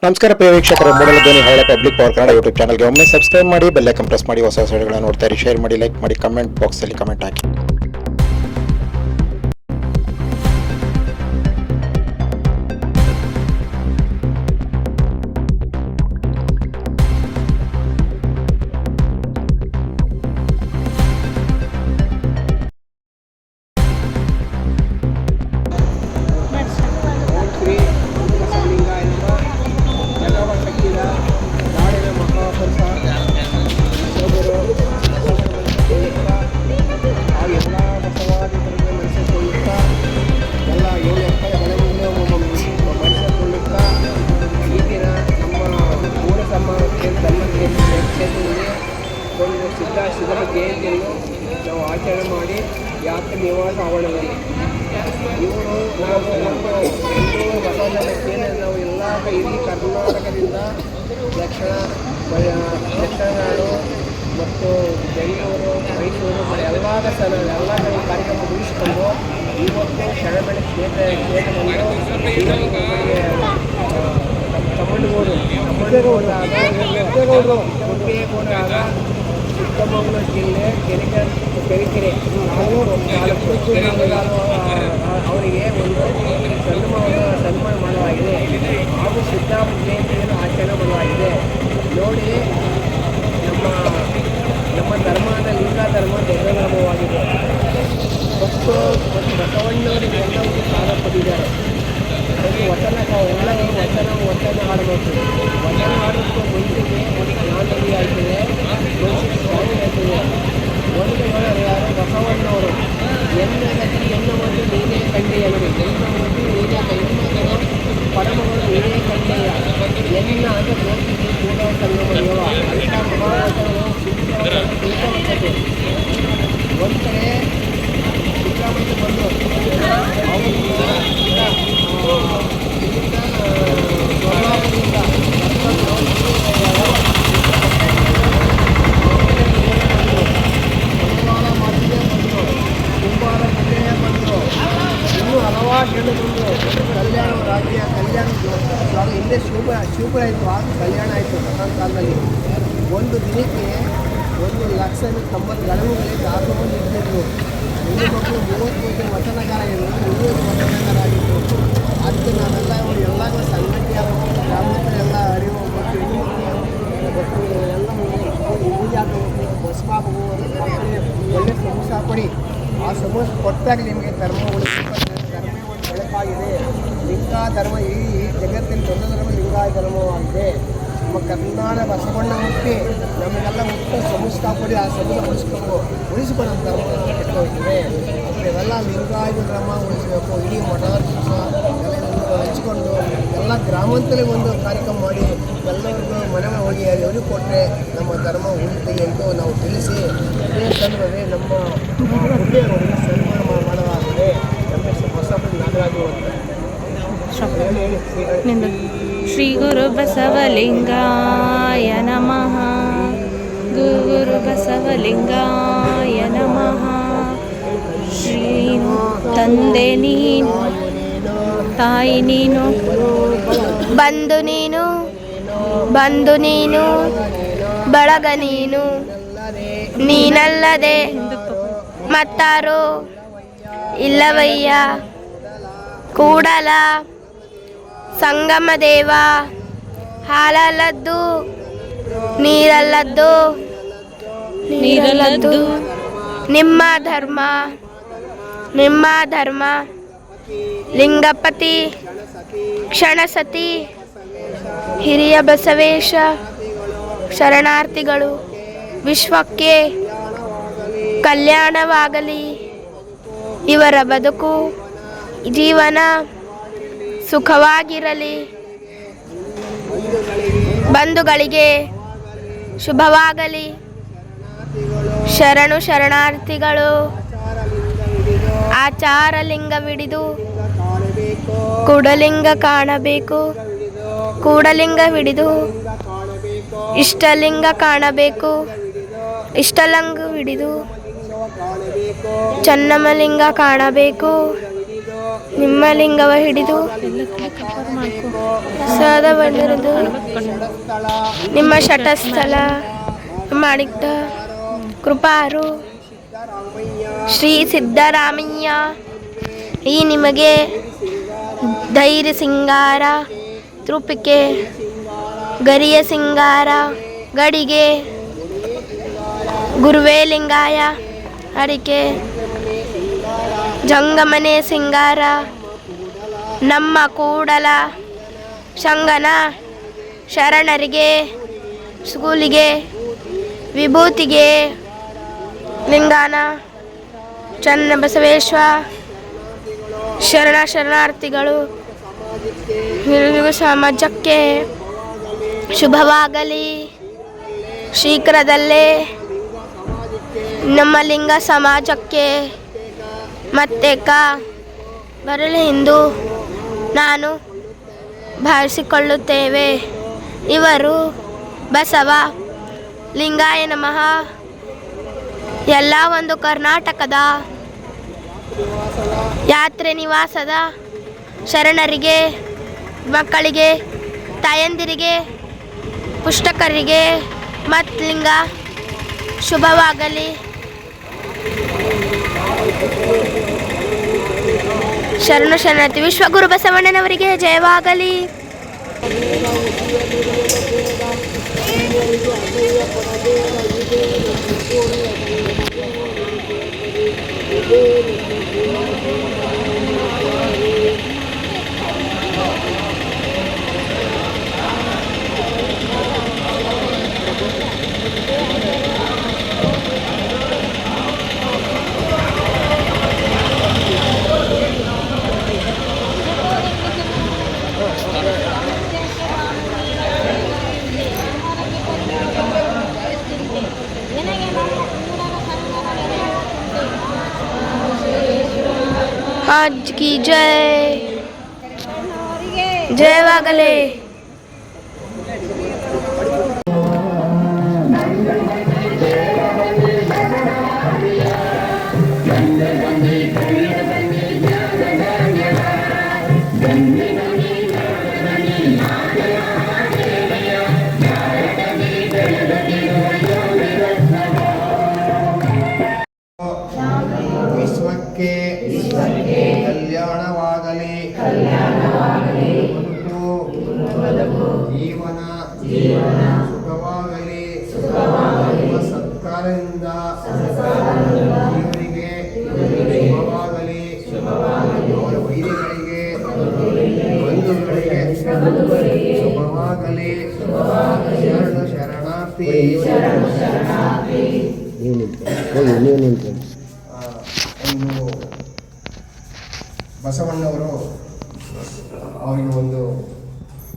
ನಮಸ್ಕಾರ ಪ್ರಿಯ ವೀಕ್ಷಕರೇ, ಮೂಡಲ ಧ್ವನಿ ಹಳ್ಳ ಪಬ್ಲಿಕ್ ಪವರ್ ಕನ್ನಡ ಯೂಟ್ಯೂಬ್ ಚಾನಲ್ಗೆ ಒಮ್ಮೆ ಸಬ್ಸ್ಕ್ರೈಬ್ ಮಾಡಿ, ಬೆಲ್ ಐಕಾನ್ ಪ್ರೆಸ್ ಮಾಡಿ, ಹೊಸ ವಿಡಿಯೋಗಳನ್ನು ನೋಡ್ತಾ ಇರಿ. ಶೇರ್ ಮಾಡಿ, ಲೈಕ್ ಮಾಡಿ, ಕಮೆಂಟ್ ಬಾಕ್ಸಲ್ಲಿ ಕಮೆಂಟ್ ಹಾಕಿ. ಸಿದ್ಧ ಜಯಂತಿಯನ್ನು ನಾವು ಆಚರಣೆ ಮಾಡಿ ಯಾತ್ರೆ ನಿವಾಸ ಆವರಣದಲ್ಲಿ ಇವರು ನಾವು ಬಸವಣ್ಣನ ನಾವು ಎಲ್ಲ ಇಡೀ ಕರ್ನಾಟಕದಿಂದ ದಕ್ಷಿಣನಾಡು ಮತ್ತು ಬೆಂಗಳೂರು, ಮೈಸೂರು ಎಲ್ಲ ಸ್ಥಳ ಎಲ್ಲ ಕಡೆ ಕಾರ್ಯಕ್ರಮ ಮುಗಿಸಿಕೊಂಡು ಇವತ್ತೇ ಶರಣಬೆಳೆ ಕ್ಷೇತ್ರವನ್ನು ಮುದ್ದೇಗೌಡರಾದ ಚಿಕ್ಕಮಗಳೂರು ಜಿಲ್ಲೆ ಕೆರೆಕೆರೆ ಅವರಿಗೆ ಒಂದು ಸನ್ಮಾನ ಮಾಡಲಾಗಿದೆ ಹಾಗೂ ಸಿದ್ದಾಪುರ ಜಯಂತಿಯನ್ನು ಆಚರಣೆ ಮಾಡಲಾಗಿದೆ. ನೋಡಿ, ನಮ್ಮ ಧರ್ಮದ ಲಿಂಗ ಧರ್ಮ ದೊಡ್ಡ ಧರ್ಮವಾಗಿದೆ ಮತ್ತು ಬಸವಣ್ಣವರಿಗೆ ಎಲ್ಲವೂ ಸಾಲ ಪಡೆದಿದ್ದಾರೆ. ಒಂದು ವಚನ ಆಡಬೇಕು. ವಚನ ಆಡೋದಕ್ಕೂ ಮುಂಚೆಗೆ ಜ್ಞಾನದಿ ಆಯ್ತದೆ, ಸ್ವಾಮಿ ಆಯ್ತದೆ. ಒಂದು ಯಾರು ಬಸವಣ್ಣವರು ಎನ್ನಗತಿ ಎನ್ನುವುದು ನೀನೇ ಕಂಡೆಯವರು, ಎನ್ನುವುದು ನೀನೇ ಕೈಮಗಳು ಪರಮಗಳು ನೀನೇ ಕಂಡೆಯ ಎನ್ನ ಅಂತ ಗೋಪಿಗೆ ಕೂಡ ಸಂಗಮದೇವ ಅಂತ ಮಹಾವಚನವು ಸಿದ್ಧವಚ್ಚತೆ. ಒಂದು ಕಡೆ ಸಿದ್ದರಾಮಯ್ಯ ಬಂದು ಸ್ವಭಾವದಿಂದ ಕುಂಬಾರ ಮನೆಯ ಬಂದರು, ಇನ್ನೂ ಹಲವಾರು ಜನ ಬಂದರು. ಕಲ್ಯಾಣ ರಾಜ್ಯ ಕಲ್ಯಾಣ ಹಿಂದೆ ಶಿವಪುರ ಆಯಿತು, ಆಗ ಕಲ್ಯಾಣ ಆಯಿತು. ಪ್ರಧಾನ ಕಾಲದಲ್ಲಿ ಒಂದು ದಿನಕ್ಕೆ 1,90,000 ಗಣಗಳಿಗೆ ದಾಸೋಹವನ್ನು ಇಟ್ಟಿದ್ರು. ಹೆಣ್ಣು ಮಕ್ಕಳು 30 ವಚನಕಾರರು, 20 ವಚನಕಾರರಾಗಿತ್ತು. ಅದಕ್ಕೆ ನಾವೆಲ್ಲ ಎಲ್ಲರೂ ಸಂಘಟನೆ ಗ್ರಾಮಸ್ಥರು ಎಲ್ಲ ಅರಿವು ಮತ್ತು ಹೆಣ್ಣು ಮಕ್ಕಳು ಎಲ್ಲ ಪೂಜೆ ಆಗಬೇಕು, ಬಸ್ಮಾಗಬೇಕು, ಮಕ್ಕಳಿಗೆ ಒಳ್ಳೆ ಸಮಸ್ಯೆ ಕೊಡಿ. ಆ ಸಮಸ್ಯೆ ಕೊಟ್ಟಾಗ ನಿಮಗೆ ಧರ್ಮ ಧರ್ಮ ಒಂದು ಬೆಳಕಾಗಿದೆ. ಲಿಂಗ ಧರ್ಮ ಈ ಜಗತ್ತಿನ ದೊಡ್ಡ ಧರ್ಮ ಲಿಂಗಾಯ ಧರ್ಮವಾಗಿದೆ. ನಮ್ಮ ಕರ್ನಾಟಕ ಬಸವಣ್ಣ ಹುಟ್ಟಿ ನಮಗೆಲ್ಲ ಹುಟ್ಟು ಸಂಸ್ಥಾಪಡಿ, ಆ ಸಮಸ್ಯೆ ಉಳಿಸ್ಕೊಂಡು ಧರ್ಮ ಕೆಟ್ಟೋಗ್ತದೆ. ಇವೆಲ್ಲ ಲಿಂಗಾಯತ ಧರ್ಮ ಉಳಿಸಬೇಕು. ಇಡೀ ಮಠಾಧೀಶ ಎಲ್ಲ ಹಂಚ್ಕೊಂಡು ಎಲ್ಲ ಗ್ರಾಮಾಂತರೇ ಒಂದು ಕಾರ್ಯಕ್ರಮ ಮಾಡಿ ಎಲ್ಲರಿಗೂ ಮನೆ ಹೋಗಿ ಅವ್ರಿಗೆ ಕೊಟ್ಟರೆ ನಮ್ಮ ಧರ್ಮ ಉಳಿತದೆ ಎಂದು ನಾವು ತಿಳಿಸಿ ಇದೇ ತಂದ್ರೆ ನಮ್ಮ ಹುಟ್ಟಿಯವರಿಗೆ ಸನ್ಮಾನ ಮಾಡಲಾಗಿದೆ. ನಮ್ಮ ಹೆಸರು ಬಸವಣ್ಣ ನಾಗರಾಜು ಅಂತ. ಶ್ರೀ ಗುರು ಬಸವಲಿಂಗಾಯ ನಮಃ. ಗುರು ಬಸವಲಿಂಗಾಯ ನಮಃ. ಶ್ರೀ ತಂದೆ ನೀನು, ತಾಯಿ ನೀನು, ಬಂಧು ನೀನು, ಬಳಗ ನೀನಲ್ಲದೆ ಮತ್ತಾರೋ ಇಲ್ಲವಯ್ಯ. ಕೂಡಲ ಸಂಗಮ ದೇವ, ಹಾಲಲ್ಲದ್ದು ನೀರಲ್ಲದ್ದು ನಿಮ್ಮ ಧರ್ಮ ಲಿಂಗಪತಿ ಕ್ಷಣಸತಿ ಹಿರಿಯ ಬಸವೇಶ ಶರಣಾರ್ಥಿಗಳು ವಿಶ್ವಕ್ಕೆ ಕಲ್ಯಾಣವಾಗಲಿ. ಇವರ ಬದುಕು ಜೀವನ ಸುಖವಾಗಿರಲಿ. ಬಂಧುಗಳಿಗೆ ಶುಭವಾಗಲಿ. ಶರಣಾರ್ಥಿಗಳು ಆಚಾರ ಲಿಂಗವಿಡಿದು ಕೂಡಲಿಂಗ ಕಾಣಬೇಕು. ಕೂಡಲಿಂಗ ಹಿಡಿದು ಇಷ್ಟಲಿಂಗ ಕಾಣಬೇಕು. ಇಷ್ಟಲಿಂಗ ಹಿಡಿದು ಚನ್ನಮಲಿಂಗ ಕಾಣಬೇಕು. ನಿಮ್ಮ ಲಿಂಗವ ಹಿಡಿದು ಸದ ಬಂದಿರುವುದು ನಿಮ್ಮ ಶಟಸ್ಥಲ ಮಾಡಿದ್ದ ಕೃಪಾರು ಶ್ರೀ ಸಿದ್ದರಾಮಯ್ಯ ಈ ನಿಮಗೆ ಧೈರ್ಯ ಸಿಂಗಾರ ತೃಪಿಕೆ ಗರಿಯ ಸಿಂಗಾರ ಗಡಿಗೆ ಗುರುವೇ ಲಿಂಗಾಯ ಹರಿಕೆ ಜಂಗಮನೆ ಸಿಂಗಾರ ನಮ್ಮ ಕೂಡಲ ಶಂಗನ ಶರಣರಿಗೆ ಸ್ಕೂಲಿಗೆ ವಿಭೂತಿಗೆ ಲಿಂಗಾನ ಚನ್ನಬಸವೇಶ್ವ ಶರಣಾರ್ಥಿಗಳು ಸಮಾಜಕ್ಕೆ ಶುಭವಾಗಲಿ. ಶೀಘ್ರದಲ್ಲೇ ನಮ್ಮ ಲಿಂಗ ಸಮಾಜಕ್ಕೆ ಮತ್ತೆ ಬರಲಿ ಎಂದು ನಾನು ಭಾವಿಸಿಕೊಳ್ಳುತ್ತೇವೆ. ಇವರು ಬಸವ ಲಿಂಗಾಯ ನಮಃ ಎಲ್ಲ ಒಂದು ಕರ್ನಾಟಕದ ಯಾತ್ರೆ ನಿವಾಸದ ಶರಣರಿಗೆ ಮಕ್ಕಳಿಗೆ ತಾಯಂದಿರಿಗೆ ಪುಸ್ತಕರಿಗೆ ಮತ್ತು ಲಿಂಗ ಶುಭವಾಗಲಿ. ಶರಣಾರ್ಥಿ ವಿಶ್ವಗುರು ಬಸವಣ್ಣನವರಿಗೆ ಜಯವಾಗಲಿ. आज की जय जयवागले. ವಿಶ್ವಕ್ಕೆ ಕಲ್ಯಾಣವಾಗಲಿ. ಬದುಕು ಜೀವನ ಸುಖವಾಗಲಿ. ಸತ್ಕಾರದಿಂದ ಇವರಿಗೆ ಶುಭವಾಗಲಿ. ಅವರ ವೈದ್ಯರಿಗೆ ಬಂಧುಗಳಿಗೆ ಶುಭವಾಗಲಿ. ಶರಣಾರ್ಥಿ. ಒಂದು ಬಸವಣ್ಣವರು ಅವರಿಗೆ ಒಂದು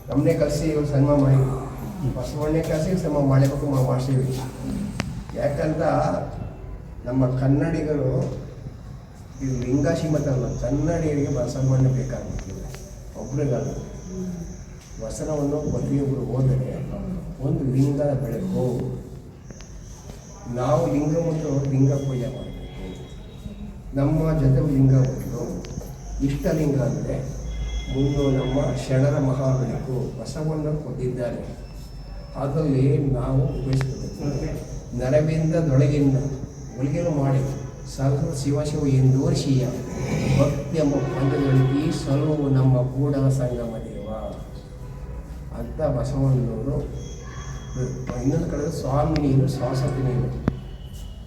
ನಮ್ಮನೆ ಕಲಿಸಿ ಇವರು ಸನ್ಮಾನ ಮಾಡಿ ಬಸವಣ್ಣೆ ಕಲಿಸಿ ಸನ್ಮಾನ ಮಾಡಬೇಕು ಮಾಡ್ತೀವಿ. ಯಾಕಂತ ನಮ್ಮ ಕನ್ನಡಿಗರು ಇದು ಲಿಂಗ ಶ್ರೀಮಂತಲ್ಲ, ಕನ್ನಡಿಗರಿಗೆ ಬಸವಣ್ಣ ಬೇಕಾಗುತ್ತಿಲ್ಲ. ಒಬ್ರಿಗಲ್ಲ, ವಸನವನ್ನು ಪ್ರತಿಯೊಬ್ಬರು ಹೋದರೆ ಒಂದು ಲಿಂಗದ ಬೆಳಕು. ನಾವು ಲಿಂಗ ಮತ್ತು ಲಿಂಗ ಪೂಜೆ ಮಾಡಬೇಕು. ನಮ್ಮ ಜೊತೆ ಲಿಂಗ ಒಂದು ಇಷ್ಟಲಿಂಗ ಅಂದರೆ ಮುಂದೆ ನಮ್ಮ ಶರಣರ ಮಹಾಬೆಳಕು ಬಸವಣ್ಣ ಕೊಟ್ಟಿದ್ದಾರೆ. ಅದರಲ್ಲಿ ನಾವು ಉಪಯೋಗಿಸಬೇಕು. ನರವಿಂದದೊಳಗಿಂದ ಒಳಗೇನು ಮಾಡಿ ಸಹಸ್ರ ಶಿವ ಎಂದೋರ್ಷೀಯ ಭಕ್ತಿ ಎಂಬ ಪಂದ್ಯಗಳಿಗೆ ಸಲುವು ನಮ್ಮ ಕೂಡಲ ಸಂಗಮ ದೇವ ಅಂತ ಬಸವಣ್ಣನವರು. ಇನ್ನೊಂದು ಕಡೆ ಸ್ವಾಮಿ ನೀರು ಶಾಶ್ವತಿ ನೀರು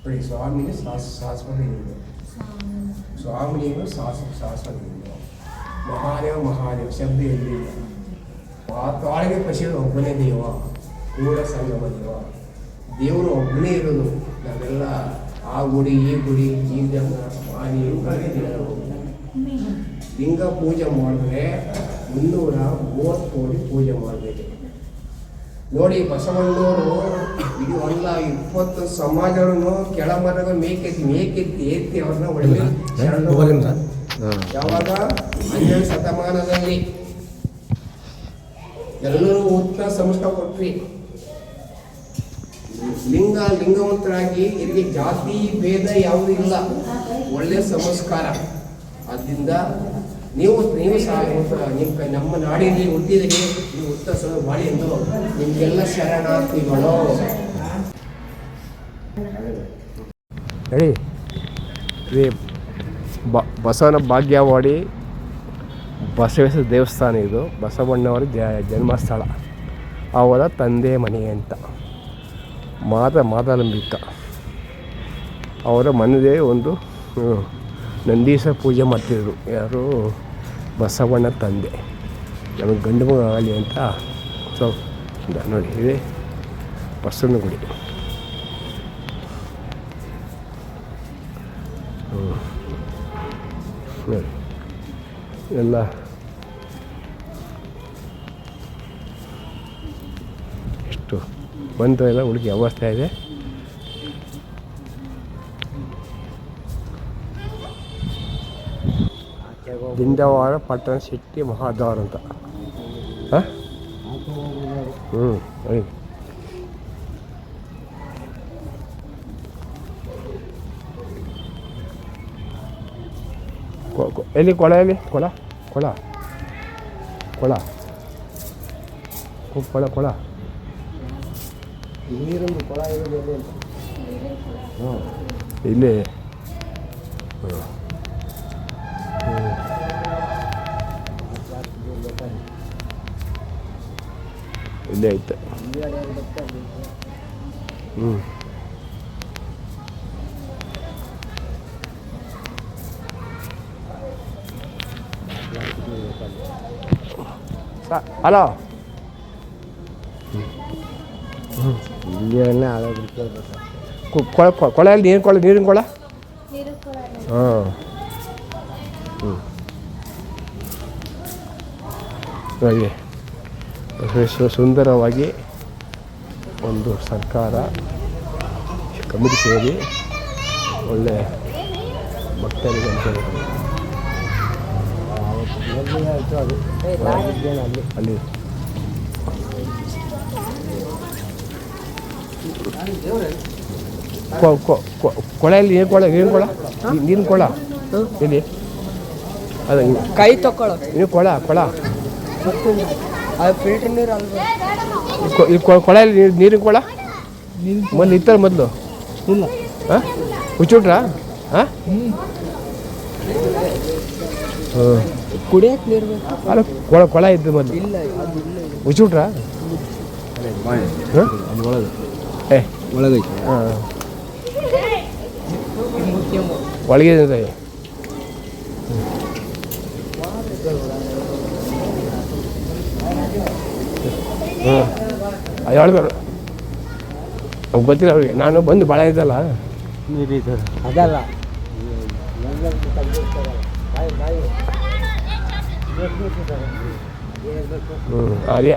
ನೋಡಿ, ಸ್ವಾಮಿ ಶಾಶ್ವತ ನೀರು, ಸ್ವಾಮಿ ನೀರು ಶಾಶ್ವತ ನೀರು. ಮಹಾದೇವ ಶಬ್ದ ಎಲ್ಲಿಲ್ಲ. ಪಾತಾಳಿಗೆ ಪಶಿಗಳು ಒಬ್ಬನೇ ದೇವ, ಕೂಡ ಸಂಗಮ ದೇವ. ದೇವರು ಒಬ್ಬನೇ ಇರೋದು. ನಾವೆಲ್ಲ ಆ ಗುಡಿ ಈ ಗುಡಿ ಈ ಜನ ಮಾನಿ ಲಿಂಗ ಪೂಜೆ ಮಾಡಿದ್ರೆ 330 ಕೋಟಿ ಪೂಜೆ ಮಾಡಬೇಕು. ನೋಡಿ ಬಸವಣ್ಣವರು ಇದು ಅಲ್ಲ 20 ಸಮಾಜವನ್ನು ಕೆಳಮರಗ ಮೇಕೆತ್ತಿ ಅವ್ರನ್ನ ಒಳ್ಳೆ ಯಾವಾಗ 12ನೇ ಶತಮಾನದಲ್ಲಿ ಎಲ್ಲರೂ ಉತ್ತರ ಸಂಸ್ಕಾರ ಕೊಟ್ರಿ. ಲಿಂಗವಂತರಾಗಿ ಇಲ್ಲಿ ಜಾತಿ ಭೇದ ಯಾವುದೂ ಇಲ್ಲ, ಒಳ್ಳೆ ಸಂಸ್ಕಾರ. ಆದ್ದರಿಂದ ನೀವು ಸಹ ನಿಮ್ಮ ನಮ್ಮ ನಾಡಿನಲ್ಲಿ ಹುಟ್ಟಿದರೆ ನೀವು ಉತ್ತರಿಸಲು ಮಾಡಿ ಎಂದು ನಿಮಗೆಲ್ಲ ಶರಣಾರ್ಥಿಗಳು. ಹೇಳಿ ಇದು ಬಸವನ ಭಾಗ್ಯವಾಡಿ ಬಸವೇಶ್ವರ ದೇವಸ್ಥಾನ. ಇದು ಬಸವಣ್ಣವರ ಜನ್ಮಸ್ಥಳ, ಅವರ ತಂದೆ ಮನೆ ಅಂತ. ಮಾದಾಲಂಬಿಕ ಅವರ ಮನೆಯದೇ ಒಂದು ನಂದೀಶ ಪೂಜೆ ಮಾಡ್ತಿದ್ರು. ಯಾರು? ಬಸವಣ್ಣ ತಂದೆ. ನಮಗೆ ಗಂಡು ಮಗ ಆಗಲಿ ಅಂತ. ಸೊ ನೋಡಿ, ಇದೇ ಬಸವನ ಗುಡಿ. ನೋಡಿ ಎಲ್ಲ ಎಷ್ಟು ಬಂತು ಎಲ್ಲ ಹುಡುಗಿ ಅವಸ್ಥೆ ಇದೆ. ದಿಂಡವಾಡ ಪಟ್ಟಣ ಶೆಟ್ಟಿ ಮಹಾದ್ವಾರ ಅಂತ. ಹಾಂ ಹೇಳಿ. ಎಲ್ಲಿ ಕೊಳ? ಎಲ್ಲಿ ಕೊಳ? ಕೊಳ ಕೊಳ ಕೊಳ ಕೊಳ ನೀರೊಂದು ಕೊಳ ಇರೋದು ಎಲ್ಲಿ ಅಂತ? ಇಲ್ಲಿ ಇಲ್ಲೇ ಐತೆ. ಹಲೋ, ಇಲ್ಲಿಯಲ್ಲ ಕೊಳೆಯಲ್ಲಿ ನೀರಿನ ಕೊಳ. ಹಾಂ ಹಾಗೆ ಸುಂದರವಾಗಿ ಒಂದು ಸರ್ಕಾರ ಕಮಿಟಿ ಸೇರಿ ಒಳ್ಳೆ ಭಕ್ತರಿಗೆ ಅಂತ ಅಲ್ಲಿ ಕೊಳೆಯಲ್ಲಿ ನೀರಿನ ಕೊಳ ಎಲ್ಲಿ? ಅದ ಕೈ ತಕೊಳ್ಳೋ ನೀರು ಕೊಳ ಅದು ಫಿಲ್ಟರ್ ನೀರು ಅಲ್ವ? ಈ ಕೊಳೆಯಲ್ಲಿ ನೀರಿನ ಕೊಳ ಮೊದಲು ಇತ್ತರ ಮೊದಲು ಇಲ್ಲ. ಹಾಂ ಹುಚ್ಚುಟ್ರಾ? ಹಾಂ ಕುಡಿಯಕ್ಕೆ ನೀರು ಬೇಕು. ಅಲ್ಲ ಕೊಳ ಇದ್ದು ಮೊದಲು ಇಲ್ಲ ಹುಚ್ಚುಟ್ರಾ? ಒಳಗೈತೆ. ಹಾಂ ಒಳಗಿದೆ. ಹೇಳ್ಬೇರು ಗೊತ್ತಿಲ್ಲ ಅವ್ರಿಗೆ. ನಾನು ಬಂದು ಭಾಳ ಇದ್ದಲ್ಲ ಅದಲ್ಲ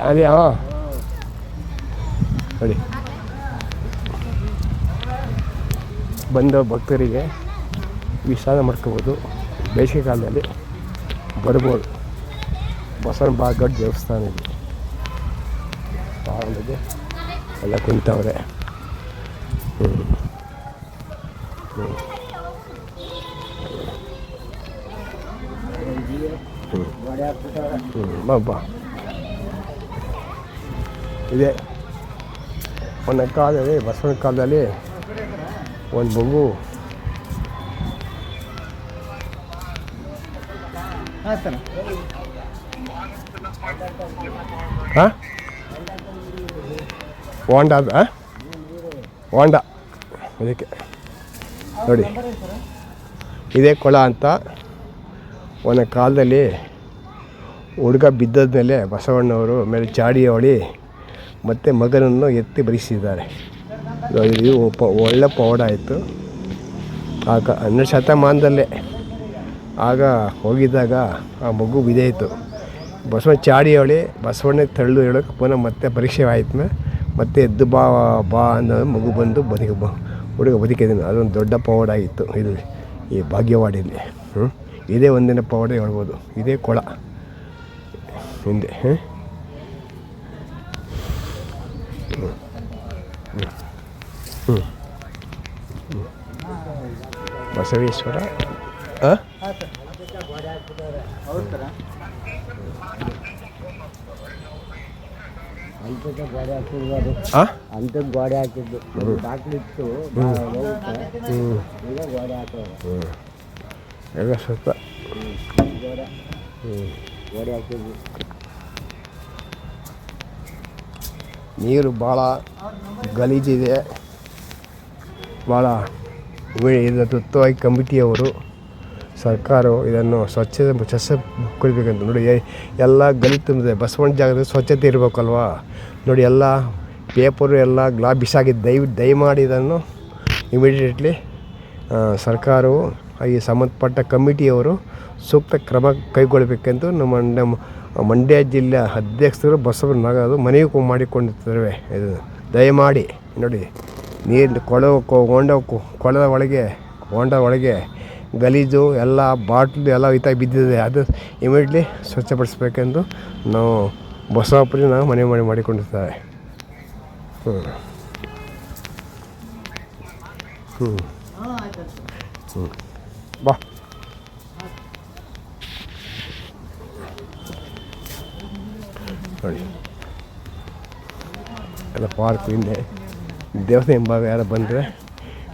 ಅದೇ ಹಾಂ ನೋಡಿ. ಬಂದ ಭಕ್ತರಿಗೆ ವಿಶ್ರಾಂತಿ ಮಾಡ್ಕೋಬೋದು. ಬೇಸಿಗೆ ಕಾಲದಲ್ಲಿ ಬರ್ಬೋದು. ಬಸವನ ಬಾಗಡ್ ದೇವಸ್ಥಾನ ಇದೆ. ಇದೆ ಎಲ್ಲ ಕುಂತವ್ರೆ. ಬಾ ಇದೆ. ಒಂದು ಕಾಲದಲ್ಲಿ ಬಸವನ ಕಾಲದಲ್ಲಿ ಒಂದು ಮಗು ಹಾಂ ಹೋಂಡ ಅದಕ್ಕೆ ನೋಡಿ ಇದೇ ಕೊಳ ಅಂತ. ಒಂದು ಕಾಲದಲ್ಲಿ ಹುಡುಗ ಬಿದ್ದದ ಬಸವಣ್ಣವರು ಮೇಲೆ ಚಾಡಿ ಹೊಳಿ ಮತ್ತು ಮಗನನ್ನು ಎತ್ತಿ ಬರಿಸಿದ್ದಾರೆ. ಇದು ಒಳ್ಳೆ ಪವಾಡ ಆಯಿತು. ಆಗ 12ನೇ ಶತಮಾನದಲ್ಲೇ ಆಗ ಹೋಗಿದ್ದಾಗ ಆ ಮಗು ಬಿದ್ದಾಯಿತು. ಬಸವಣ್ಣ ಚಾಡಿ ಹೊಳಿ ಬಸವಣ್ಣ ತಳ್ಳು ಹೇಳೋಕೆ ಪುನಃ ಮತ್ತೆ ಪರೀಕ್ಷೆ ಆಯ್ತು. ಮತ್ತೆ ಎದ್ದು ಬಾ ಅನ್ನೋ ಮಗು ಬಂದು ಹುಡುಗ ಬದುಕಿದ್ದೀನಿ. ಅದೊಂದು ದೊಡ್ಡ ಪವಾಡ ಆಗಿತ್ತು ಇದು ಈ ಭಾಗ್ಯವಾಡಿಯಲ್ಲಿ. ಇದೇ ಒಂದಿನ ಪವಾಡ ಹೇಳ್ಬೋದು. ಇದೇ ಕೊಳ ಹಿಂದೆ. ಬಸವೇಶ್ವರ ಹಾಂ ಅಂಥದ್ದು ಗೋಡೆ ಹಾಕಿದ್ದು ಬಾಕ್ಲಿತ್ತು ಈಗ ಗೋಡೆ ಹಾಕೋದು ಎಲ್ಲ ಸ್ವಲ್ಪ ಗೋಡೆ ಹಾಕಿದ್ವಿ. ನೀರು ಭಾಳ ಗಲೀಜಿದೆ. ಭಾಳ ಇದು ತುತ್ತವಾಗಿ ಕಮಿಟಿಯವರು ಸರ್ಕಾರವು ಇದನ್ನು ಸ್ವಚ್ಛತೆ ಕೊಡಬೇಕಂತ ನೋಡಿ. ಎಲ್ಲ ಗಲೀಜು ತುಂಬಿದೆ. ಬಸವಣ್ಣ ಜಾಗದಲ್ಲಿ ಸ್ವಚ್ಛತೆ ಇರಬೇಕಲ್ವಾ ನೋಡಿ. ಎಲ್ಲ ಪೇಪರು ಎಲ್ಲ ಬಿಸಾಗಿದೆ. ದಯಮಾಡಿ ಇದನ್ನು ಇಮಿಡಿಯೇಟ್ಲಿ ಸರ್ಕಾರವು ಈ ಸಂಬಂಧಪಟ್ಟ ಕಮಿಟಿಯವರು ಸೂಕ್ತ ಕ್ರಮ ಕೈಗೊಳ್ಳಬೇಕೆಂದು ನಮ್ಮ ಮಂಡ್ಯ ಜಿಲ್ಲೆ ಅಧ್ಯಕ್ಷರು ಬಸವಣ್ಣ ನಗದು ಮನವಿ ಮಾಡಿಕೊಂಡಿರ್ತೇವೆ. ಇದು ದಯಮಾಡಿ ನೋಡಿ. ನೀರು ಕೊಳದ ಒಳಗೆ ಗಲೀಜು ಎಲ್ಲ ಬಾಟ್ಲು ಎಲ್ಲ ಇತ್ತಾಗಿ ಬಿದ್ದಿದೆ. ಅದು ಇಮಿಡಿಯೇಟ್ಲಿ ಸ್ವಚ್ಛಪಡಿಸ್ಬೇಕೆಂದು ನಾವು ಬಸವಾಪುರಿ ನಾವು ಮನವಿ ಮಾಡಿಕೊಂಡಿರ್ತೇವೆ. ಬಾ ನೋಡಿ. ಎಲ್ಲ ಪಾರ್ಕ್ ಹಿಂದೆ ದೇವಸ್ಥಾನ ಹಿಂಭಾಗ ಯಾರು ಬಂದರೆ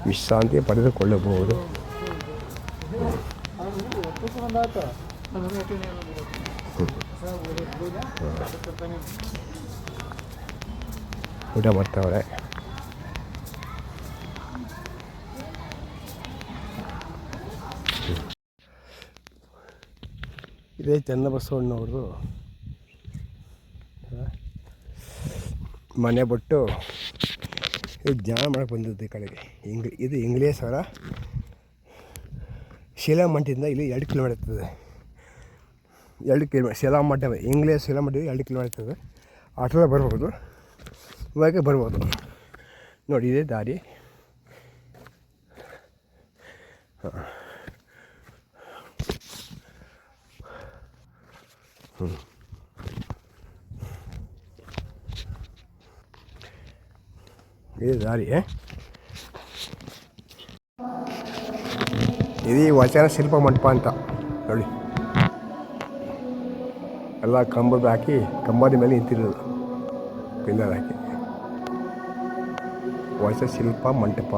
ವಿಶ್ರಾಂತಿ ಪಡೆದುಕೊಳ್ಳಬಹುದು. ಊಟ ಮಾಡ್ತಾವ್ರೆ. ಇದೇ ಚನ್ನಬಸವಣ್ಣವ್ರದ್ದು ಮನೆ ಬಿಟ್ಟು ಇದು ಜ್ಞಾನ ಮಾಡಕ್ಕೆ ಬಂದಿದ್ದು ಈ ಕಡೆಗೆ. ಇದು ಇಂಗ್ಲೇಶ್ವರ ಶಿಲಾಮಠದಿಂದ ಇಲ್ಲಿ 2 ಕಿಲೋಮೀಟರ್ ಇರ್ತದೆ. 2 ಕಿಲೋಮೀಟರ್ ಶಿಲಾಮಠ, ಇಂಗ್ಲೇಶ್ ಶಿಲಾಮಠ 2 ಕಿಲೋಮೀಟರ್ ಇರ್ತದೆ. ಆಟೋದ ಬರ್ಬೋದು, ಇವಾಗ ಬರ್ಬೋದು ನೋಡಿ. ಇದೇ ದಾರಿ. ಇದೇ ದಾರಿ. ಇದು ವಚನ ಶಿಲ್ಪ ಮಂಟಪ ಅಂತ ನೋಡಿ. ಎಲ್ಲ ಕಂಬದ ಹಾಕಿ ಕಂಬದ ಮೇಲೆ ನಿಂತಿರೋದು ಪಿಲ್ಲರ್ ಹಾಕಿ. ವಚನ ಶಿಲ್ಪ ಮಂಟಪ.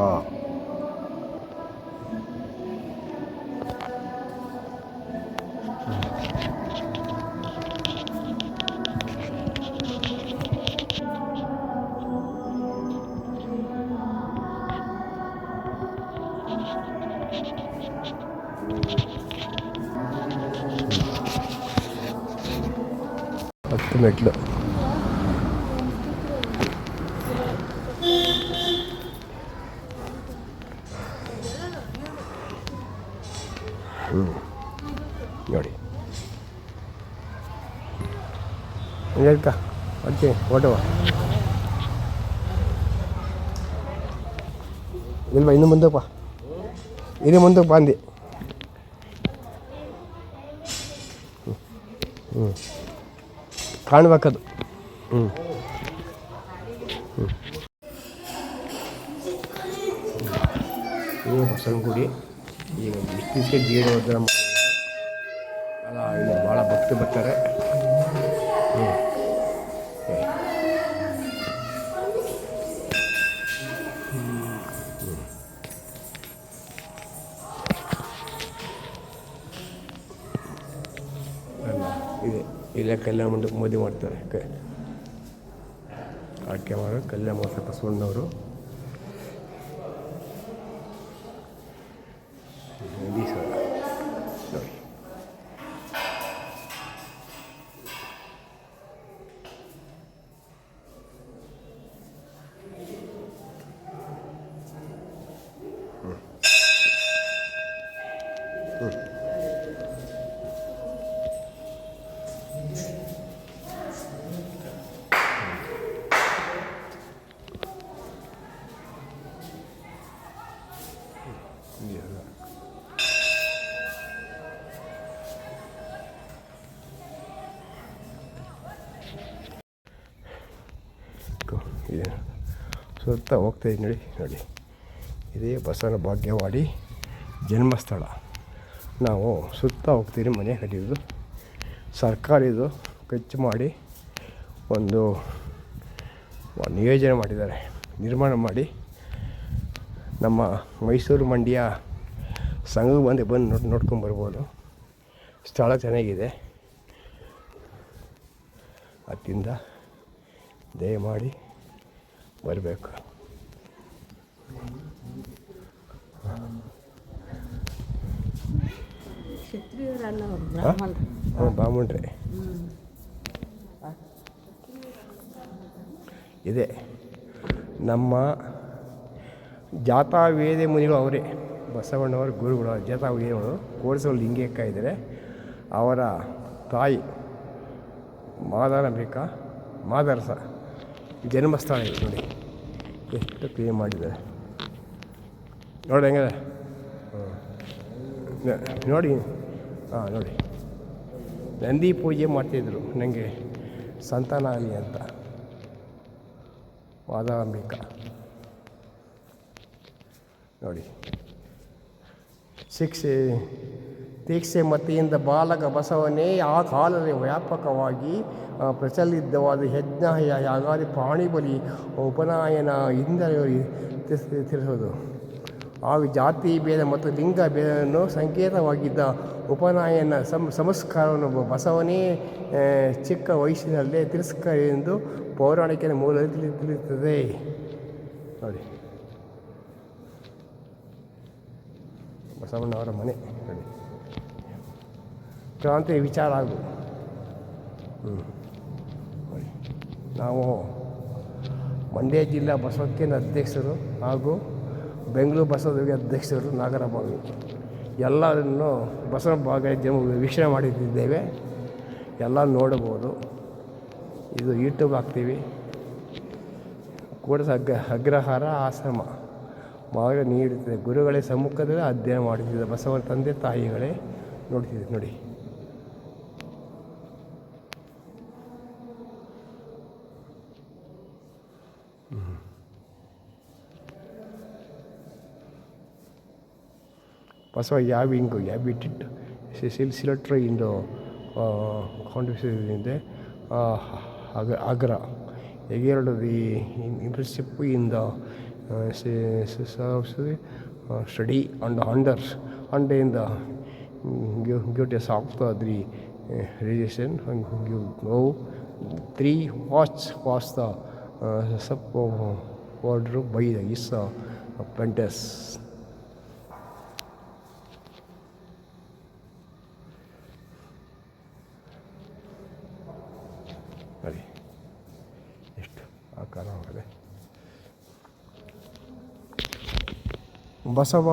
ಮೆಟ್ಲು. ನೋಡಿ ಹೇಳ್ತಾ ಬರ್ತೀನಿ ಫೋಟೋ. ಇಲ್ವಾ ಇನ್ನು ಮುಂದಪ್ಪ, ಇನ್ನು ಮುಂದಕ್ಕೆ ಬಂದು ಕಾಣಬೇಕದು. ಇದು ಬಸವನಗುಡಿ. ಈಗ ಇತ್ತೀಚೆಗೆ ಜೀರ್ಣೋದ್ಧಾರ ಅಲ್ಲ, ಇಲ್ಲಿ ಭಾಳ ಭಕ್ತಿ ಬರ್ತಾರೆ. ಇಲ್ಲೇ ಕಲ್ಯಾಣ ಮಂಟಪ ಮದುವೆ ಮಾಡ್ತಾರೆ. ಆಕೆ ಮಾಡ ಕಲ್ಯಾಣ ಮಾಡ್ತಾರೆ ಬಸವಣ್ಣವರು. ನೋಡಿ ಇದೆ ಸುತ್ತ ಹೋಗ್ತಾಯಿದ್ದು ನೋಡಿ. ಇದೇ ಬಸವನ ಭಾಗ್ಯವಾಡಿ ಜನ್ಮಸ್ಥಳ. ನಾವು ಸುತ್ತ ಹೋಗ್ತೀವಿ. ಮನೆ ಕಟ್ಟಿದ್ದು ಸರ್ಕಾರ ಇದು ಖರ್ಚು ಮಾಡಿ ಒಂದು ನಿಯೋಜನೆ ಮಾಡಿದ್ದಾರೆ, ನಿರ್ಮಾಣ ಮಾಡಿ ನಮ್ಮ ಮೈಸೂರು ಮಂಡ್ಯ ಸಂಘಕ್ಕೆ ಬಂದು ನೋಡ್ಕೊಂಬರ್ಬೋದು. ಸ್ಥಳ ಚೆನ್ನಾಗಿದೆ. ಅದರಿಂದ ದಯಮಾಡಿ ಬರಬೇಕು. ಬ್ರಾಹ್ಮಣರೇ ಇದೆ. ನಮ್ಮ ಜಾತಾವೇದ ಮುನಿಗಳು ಅವರೇ, ಬಸವಣ್ಣವರ ಗುರುಗಳು. ಜಾತಾವೇದಗಳು ಕೋಡಿಸಲು ಲಿಂಗೇಕ್ಕ ಇದ್ದಾರೆ. ಅವರ ತಾಯಿ ಮಾದರಸ ಜನ್ಮಸ್ಥಳ ಇದೆ ನೋಡಿ, ಎಷ್ಟು ಕ್ಲೀನ್ ಮಾಡಿದ್ದಾರೆ ನೋಡಿ. ಹೆಂಗಿದೆ ನೋಡಿ. ನೋಡಿ, ನಂದಿ ಪೂಜೆ ಮಾಡ್ತಿದ್ರು ನನಗೆ ಸಂತಾನ ಆಗಲಿ ಅಂತ. ಮಾದಾಂಬಿಕಾ ನೋಡಿ. ತೀಕ್ಷೆ ಮತಿಯಿಂದ ಬಾಲಕ ಬಸವನೇ ಆ ಕಾಲದಲ್ಲಿ ವ್ಯಾಪಕವಾಗಿ ಪ್ರಚಲಿತವಾದ ಯಜ್ಞ ಯಾಗಾದಿ ಪ್ರಾಣಿಬಲಿ ಉಪನಯನ ಇಂದ ತಿಳಿಸೋದು. ಹಾಗೂ ಜಾತಿ ಭೇದ ಮತ್ತು ಲಿಂಗ ಭೇದವನ್ನು ಸಂಕೇತವಾಗಿದ್ದ ಉಪನಯನ ಸಂಸ್ಕಾರವನ್ನು ಬಸವನೇ ಚಿಕ್ಕ ವಯಸ್ಸಿನಲ್ಲೇ ತಿರಸ್ಕಾರ ಎಂದು ಪೌರಾಣಿಕ ಮೂಲದಲ್ಲಿ ತಿಳಿಯುತ್ತದೆ ನೋಡಿ. ಬಸವಣ್ಣವರ ಮನೆ ನೋಡಿ. ಕ್ರಾಂತಿ ವಿಚಾರ ಆಗು. ನಾವು ಮಂಡ್ಯ ಜಿಲ್ಲಾ ಬಸವ ಕೇಂದ್ರ ಅಧ್ಯಕ್ಷರು ಹಾಗೂ ಬೆಂಗಳೂರು ಬಸವದುರ್ಗ ಅಧ್ಯಕ್ಷರು ನಾಗರಬಾವಿ ಎಲ್ಲರನ್ನು ಬಸವ ಭಾಗ ವೀಕ್ಷಣೆ ಮಾಡಿದ್ದೇವೆ. ಎಲ್ಲ ನೋಡಬಹುದು. ಇದು ಯೂಟ್ಯೂಬ್ ಹಾಕ್ತೀವಿ. ಕೂಡ ಅಗ್ರಹಾರ ಆಶ್ರಮ ಮಾರ್ಗ ನೀಡುತ್ತದೆ. ಗುರುಗಳೇ ಸಮ್ಮುಖದಲ್ಲಿ ಅಧ್ಯಯನ ಮಾಡುತ್ತಿದ್ದ ಬಸವರ ತಂದೆ ತಾಯಿಗಳೇ ನೋಡ್ತಿದ್ದೆ ನೋಡಿ. ಬಸವ ಹ್ಯಾಬಿಟೆಡ್ ಸಿಲಟ್ರಿ ಇಂದು contribution Agra. Again, the internship in the study and in the get a soft the registration and you go 3 watch was the sub wardrobe by the ISA apprentice. ಎಷ್ಟು ಆಕಾರ ಆಗಿದೆ. ಬಸವ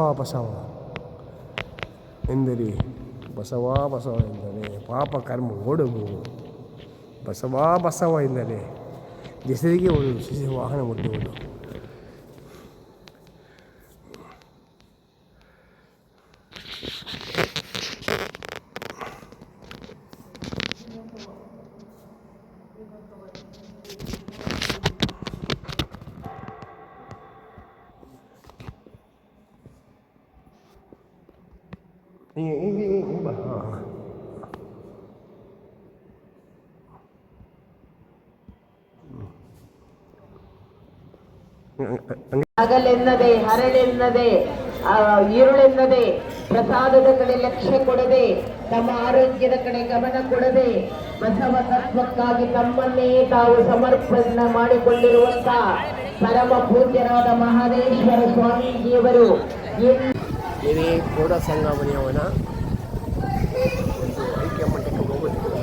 ಎಂದರೆ ಪಾಪ ಕರ್ಮ ಓಡುವುದು. ಬಸವ ಎಂದರೆ ಹೆಸರಿಗೆ ಓಡುವುದು, ಶಿಶು ವಾಹನ ಮುಟ್ಟುವುದು. ಹಗಲೆನ್ನದೆ ಹರಳೆನ್ನದೆ ಈರುಳೆನ್ನದೆ ಪ್ರಸಾದದ ಕಡೆ ಲಕ್ಷ್ಯ ಕೊಡದೆ ತಮ್ಮ ಆರೋಗ್ಯದ ಕಡೆ ಗಮನ ಕೊಡದೆ ಬಸವ ತತ್ವಕ್ಕಾಗಿ ತಮ್ಮನ್ನೇ ತಾವು ಸಮರ್ಪಣೆ ಮಾಡಿಕೊಂಡಿರುವಂತ ಪರಮ ಪೂಜ್ಯರಾದ ಮಹದೇಶ್ವರ ಸ್ವಾಮೀಜಿಯವರು ಇಡೀ ಕೂಡ ಸಂಗಮನಿಯವನ ಒಂದು ಐಕ್ಯ ಮಟ್ಟಕ್ಕೆ ಹೋಗುತ್ತಿದೆ.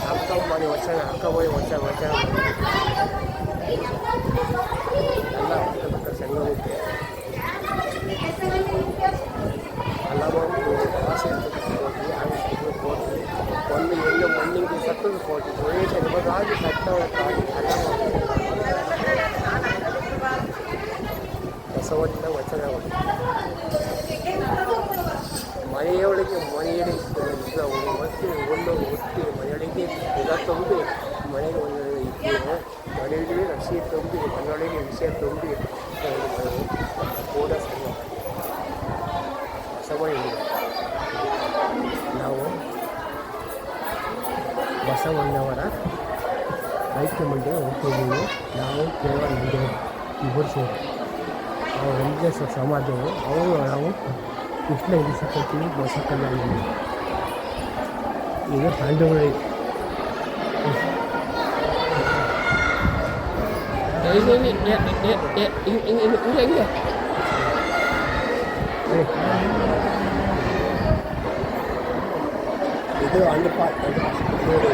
ಹಕ್ಕಬಾರಿ ವಚನ ಎಲ್ಲ ಸಂಗಮಕ್ಕೆ ಹಲವಾರು ಭಾಷೆ ಒಂದು ಹೆಣ್ಣು ಮಣ್ಣಿಗೆ ಸತ್ತದ ಕೋಟಿ ಪ್ರವೇಶ ನಿಮಗಾಗಿ ಸತ್ತವಕ್ಕಾಗಿ ಹಲವಾರು ಬಸವಣ್ಣ ವಚನಗಳು ಮನೆಯೊಳಗೆ ಒಂದು ಒತ್ತಿ ಮನೆಯೊಳಗೆ ನಿಜ ತುಂಬಿ ಮನೆಗೆ ಒಂದು ಇದ್ದೇವೆ. ಮನೆಯೊಳಗೆ ರಕ್ಷೆ ತುಂಬಿ ಮನೆಯೊಳಗೆ ವಿಷಯ ತುಂಬಿ ಕೂಡ ಬಸವ ನಾವು ಬಸವಣ್ಣವರ ಐಕ್ಯ ಮಂಡ್ಯ ಹೋಗ್ತಿದ್ದೀವಿ. ನಾವು ಕೇವಲ ಮಂಡ್ಯ ಇಬ್ಬರು ಸೇರಿ ನಾವು ಒಂದೇ ಸಮಾಜವು ಅವರು ನಾವು ಕೃಷ್ಣ ಇರಿಸಿಕೊಳ್ತೀವಿ ಬಸ ಕಲ್ಯಾಣ. ಈಗ ಪಾಂಡವರಿ ಇದು ನೋಡಿ,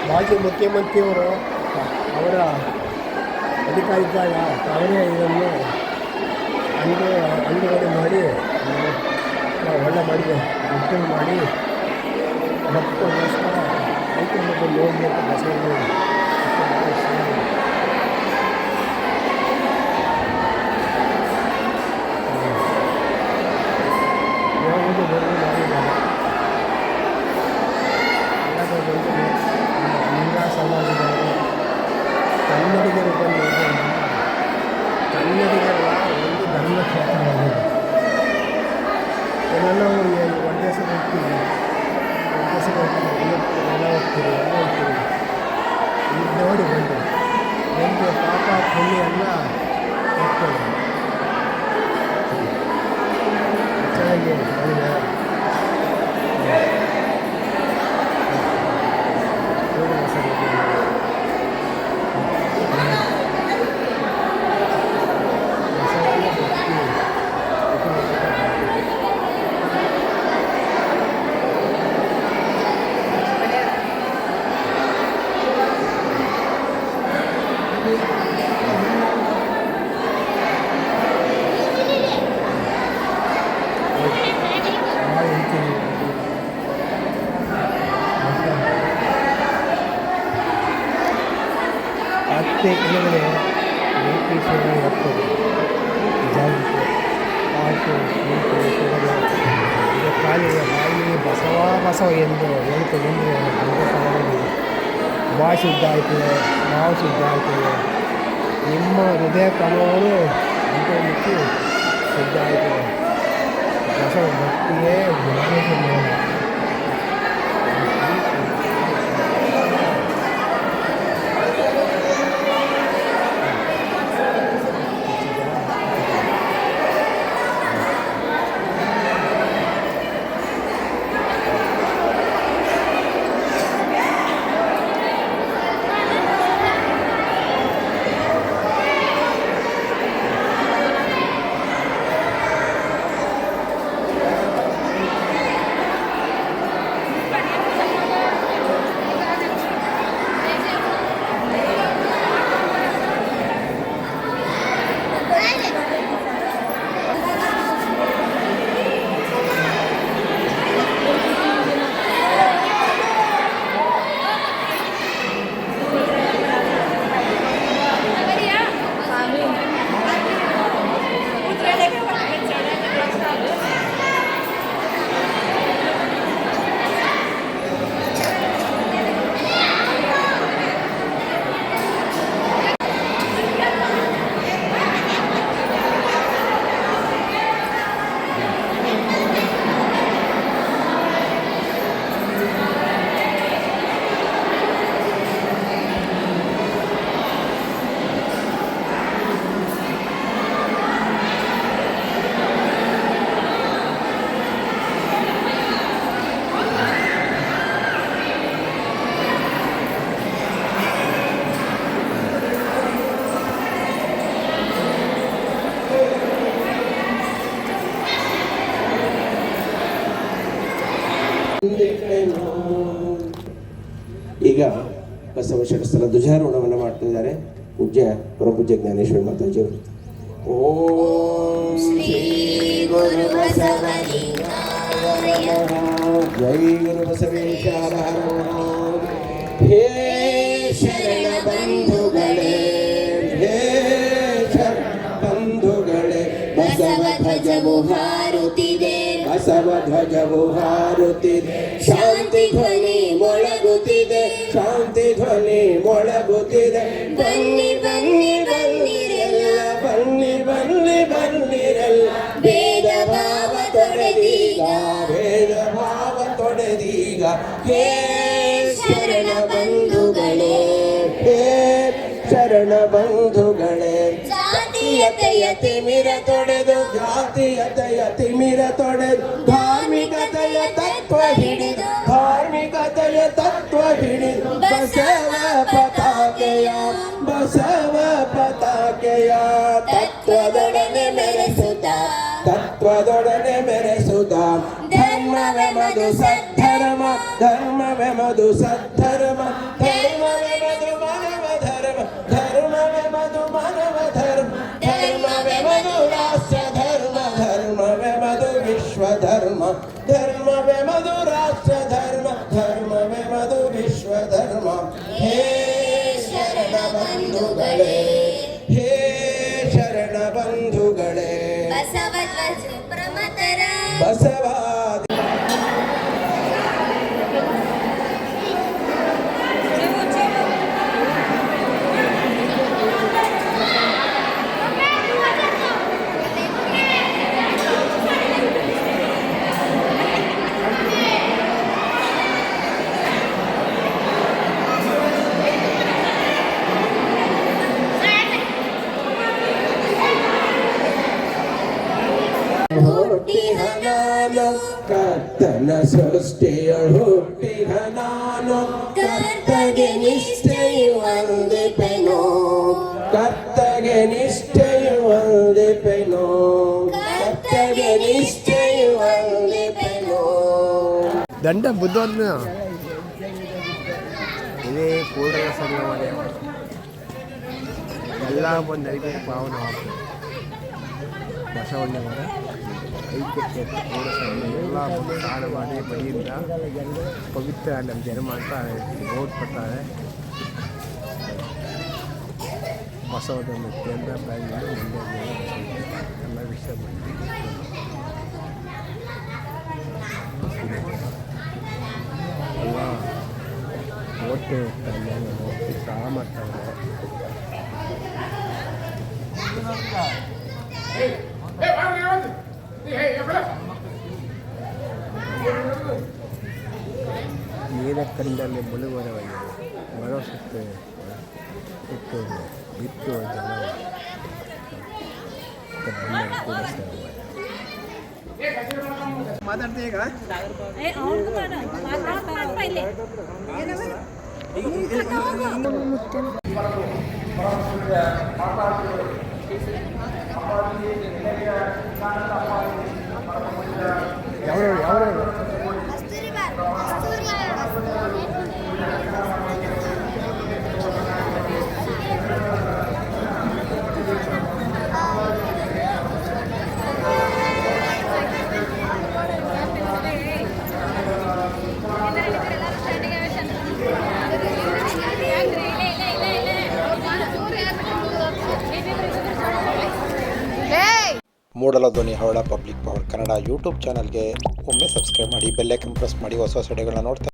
ಮಾಜಿ ಮುಖ್ಯಮಂತ್ರಿಯವರು ಅವರ ಅಧಿಕಾರಿದ್ದಾಗ ಅವರೇ ಇದನ್ನು ಅಂಡುಗಡೆ ಮಾಡಿ ಒಳ್ಳೆ ಮಾಡಿದೆ ಉತ್ತಮ ಮಾಡಿ ಭಕ್ತಗೋಸ್ಕರ ಐಕ್ಯಮತ್ಯ ಹೋಗಿ ಅಂತ ಬಸವಣ್ಣ ಯಾವುದು ಬರೋದು ಮಾಡಿದ್ದಾರೆ. ಎಲ್ಲ ಸಮಾಜದವರು ಕನ್ನಡಿಗರು ಬಂದು ಕನ್ನಡಿಗರ ಒಂದು ಧರ್ಮಕ್ಷೇತ್ರವಾಗಿದೆ. ಎಲ್ಲವೂ ಒಂದೇ ಸಲ ಹೋಗ್ತೀವಿ, ಒಂದೇ ಸಲ ಎಲ್ಲ ಹೋಗ್ತೀವಿ, ಎಲ್ಲ ಹೋಗ್ತೀವಿ. ಈಗ ನೋಡಿ ಬಂದು ನಮಗೆ ಪಾಪ ಪುಣ್ಯ ಎಲ್ಲ ಹೋಗ್ತದೆ. ಚೆನ್ನಾಗಿ ಮತ್ತೆ ಕೆಳಗಡೆ ವೆಂಕಟೇಶ್ವರ ಹೋಗ್ತದೆ. ಜಾಗೃತಿ ಆಟೋ ಈಗ ಕಾಲಿಗೆ ಬಾಯಿ ಬಸವ ಎಂದು ಹೇಳ್ತದೆ ಅಂದರೆ ಬಾಯಿ ಶುದ್ಧ ಆಗ್ತದೆ, ನಾವು ಶುದ್ಧ ಆಗ್ತದೆ, ನಿಮ್ಮ ಹೃದಯ ಕ್ರಮಗಳು ಅಂತರ್ಮುಖಿ ಶುದ್ಧ ಆಗ್ತದೆ. ಬಸವ ಭಕ್ತಿಯೇ ಜ್ಞಾನದ ಈಗ ಬಸವ ಷಟ್ಸ್ಥಲ ಧ್ವಜಾರೋಹಣವನ್ನು ಮಾಡ್ತಿದ್ದಾರೆ ಪೂಜ್ಯ ಪರಮಪೂಜ್ಯ ಜ್ಞಾನೇಶ್ವರ ಮಾತಾಜಿಯವರು. ಓಂ ಶ್ರೀ ಗುರು ಬಸವಲಿಂಗಾಯ ಜೈ ಗುರು ಬಸವೇಶ್ವರ. ಹೇ ಶರಣ ಬಂಧುಗಳೇ, ಹೇ ಶರಣ ಬಂಧುಗಳೇ, ಬಸವ ಧ್ವಜವು ಹಾರುತ್ತಿದೆ, ಬಸವ ಧ್ವಜವು ಹಾರುತ್ತಿದೆ, ಶಾಂತಿ ಧ್ವನಿ ಮೊಳಗುತ್ತಿದೆ, ಶಾಂತಿ ಧ್ವನಿ ಮೊಳಗುತ್ತಿದೆ. ಬನ್ನಿ ಬನ್ನಿ ಬನ್ನಿರೆಲ್ಲ, ಬನ್ನಿ ಬನ್ನಿ ಬನ್ನಿರೆಲ್ಲ, ಭೇದ ಭಾವ ತೊಡೆದೀಗ, ಭೇದ ಭಾವ ತೊಡೆದೀಗ, ಹೇ ಶರಣ ಬಂಧುಗಳೇ, ಹೇ ಶರಣ ಬಂಧುಗಳೇ. ಜಾತೀಯತೆಯ ತಿಮಿರ ತೊಡೆದು, ಜಾತೀಯತೆಯ ತಿಮಿರ ತೊಡೆದು, ಧಾರ್ಮಿಕತೆಯ ತತ್ವ ಹಿಡಿದು, ಧಾರ್ಮಿಕತೆಯ ತತ್ವ ಹಿಡಿದು, ಬಸವ ಪತಾಕೆಯ, ಬಸವ ಪತಾಕೆಯ ತತ್ವದೊಡನೆ ಮೆರೆಸುತ್ತ, ತತ್ವದೊಡನೆ ಮೆರೆಸುತ್ತ. ಧರ್ಮವೇ ಮಧು ಸದ್ಧರ್ಮ, ಧರ್ಮವೇ ಮಧು ಸದ್ಧರ್ಮ, ಧರ್ಮವೇ ಮಧು ಮಾನವ ಧರ್ಮ, ಧರ್ಮವೇ ಮಧು ಮಾನವ ಧರ್ಮ, ಧರ್ಮವೇ ಮಧು ರಾಷ್ಟ್ರ ಧರ್ಮ, ಧರ್ಮವೇ ಮಧು ವಿಶ್ವ ಧರ್ಮ, ಧರ್ಮವೇ ಮಧು ರಾಷ್ಟ್ರ ಧರ್ಮ, ಧರ್ಮವೇ ಮಧು ವಿಶ್ವ ಧರ್ಮ. ಹೇ ಶರಣ ಬಂಧುಗಳೇ, ಹೇ ಶರಣ ಬಂಧುಗಳೇ. ಬಸವಧ್ವಜ ಪ್ರಮತರ ಬಸವಾದಿ ಹುಟ್ಟಿಹ ನಾನು, ಕರ್ತನ ಸೃಷ್ಟಿಯೊಳು ಹುಟ್ಟಿಹ ನಾನು, ಕರ್ತಗೆ ನಿಷ್ಠೆಯು ವಂದಿಪೆನು, ಕರ್ತಗೆ ನಿಷ್ಠೆಯು ವಂದಿಪೆನು, ಕರ್ತಗೆ ನಿಷ್ಠೆಯು ವಂದಿಪೆನು. ದಂಡ ಬುದ್ಧವ್ರನ್ನ ಇದೇ ಕೂಡಲ ಸಂಗಮವೇ ಎಲ್ಲ ಒಂದು ಐದು ಪಾವನ ಬಸವಣ್ಣವರ ಐಕ್ಯತೆ ಕೂಡ ಎಲ್ಲ ಒಂದು ಕಾಡು ಮಾಡಿ ಬಳಿಯಿಂದ ಪವಿತ್ರ ನಮ್ಮ ಜನ್ಮ ಅಂತ ಓದ್ಪಡ್ತಾರೆ. ಬಸವನ ಕೇಂದ್ರ ಬ್ಯಾಂಕ್ ಎಲ್ಲ ವಿಷಯ ಎಲ್ಲ ಓದ್ತಾ ಇರ್ತಾನೆ, ಓದ್ತಿ ಸಹ ಮಾಡ್ತಾನೆ. ನೀರ ಕಂಡಲ್ಲಿ ಮುಳುಗುವವರಿಗೆ ಭರವಸೆ ಇಟ್ಟು ಬಿತ್ತುವ ಜನ ಕೂಡ ಮಾತಾಡ್ತೀವಿ ಈಗ ಮೂಡಲ ಧ್ವನಿ ಹವಳ ಪಬ್ಲಿಕ್ ಪವರ್ ಕನ್ನಡ ಯೂಟ್ಯೂಬ್ ಚಾನಲ್ಗೆ ಒಮ್ಮೆ ಸಬ್ಸ್ಕ್ರೈಬ್ ಮಾಡಿ, ಬೆಲ್ ಐಕನ್ ಪ್ರೆಸ್ ಮಾಡಿ ಹೊಸ ವಿಡಿಯೋಗಳನ್ನ ನೋಡ್ತಾ